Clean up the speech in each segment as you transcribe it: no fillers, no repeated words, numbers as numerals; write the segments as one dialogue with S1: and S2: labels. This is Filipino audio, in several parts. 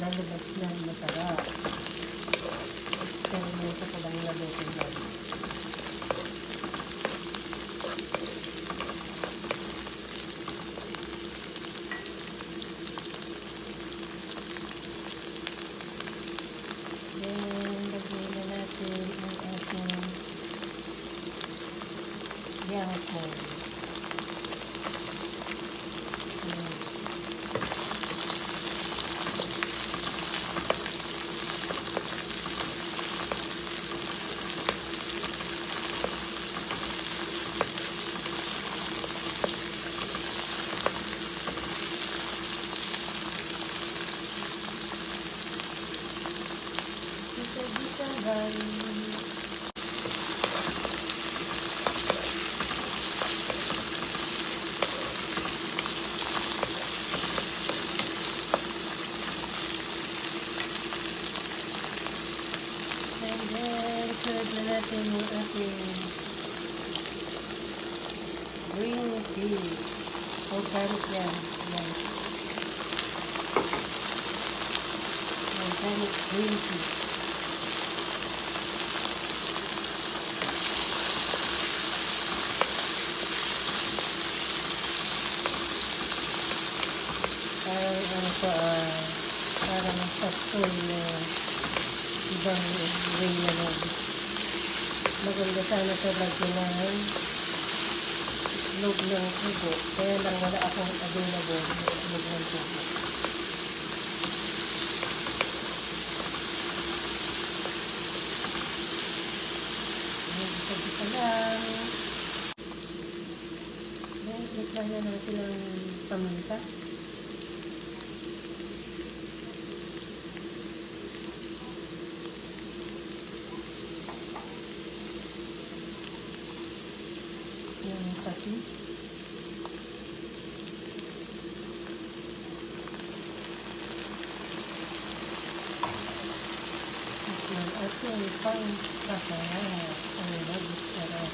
S1: lalabas na masarap. Experimento ko lang na luto lang. Then, lagyan na natin ang ating yangkong. And then, serve na natin yung ating green tea. Organic yan. Yan. Organic green tea. Parang pastoy na ibang way na lang. Maganda sana ito lagyan ng itlog ng tubo. Kaya lang wala akong available na itlog ng tubo. Isa-isa lang. Then, itla na natin ang paminta. Yung patis. At yung pang kasarap. Ang labis sarap.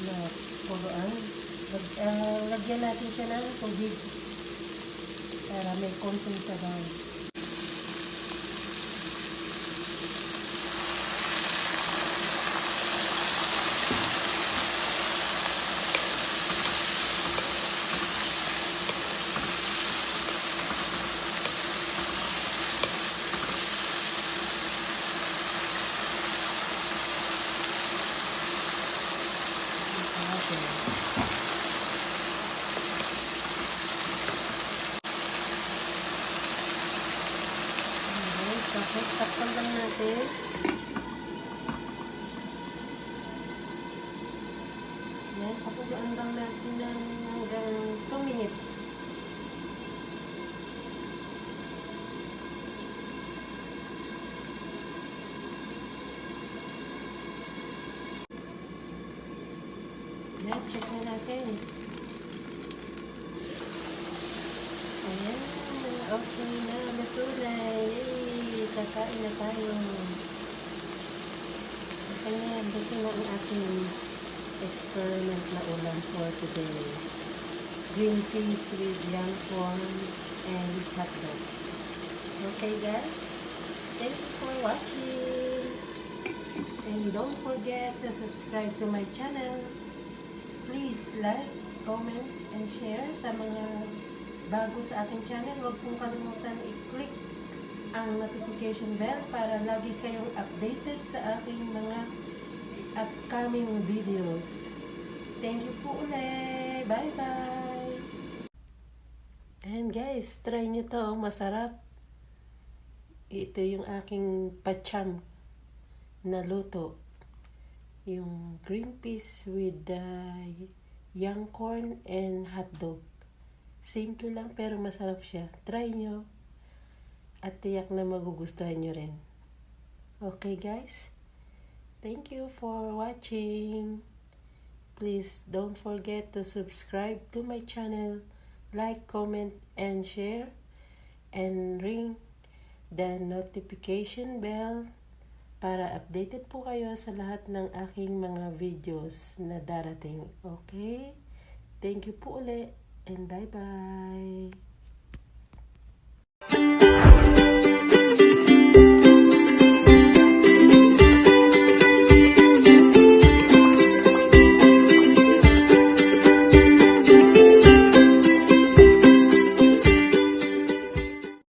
S1: Na puruan. Lagyan natin siya ng tubig para may konting sabaw. Tapos takpan lang natin. Yan, papugaan lang natin ng hanggang 2 minutes. Yan, check na natin. Ayan, okay na, luto na. Yay! Kakain na tayo. Okay na, luto na ang ating experiment na ulam for today. Green peas with young corn and hotdog. Okay guys, thank you for watching. And don't forget to subscribe to my channel. Please like, comment, and share sa mga bago sa ating channel. Huwag pong kalimutan i-click ang notification bell para lagi kayong updated sa aking mga upcoming videos. Thank you po ulit. Bye-bye! And guys, try nyo to. Masarap. Ito yung aking pacham na luto. Yung green peas with young corn and hotdog. Simple lang pero masarap siya. Try nyo. At tiyak na magugustuhan nyo rin. Okay guys, thank you for watching. Please don't forget to subscribe to my channel, like, comment, and share, and ring the notification bell para updated po kayo sa lahat ng aking mga videos na darating. Okay? Thank you po ulit, and bye-bye!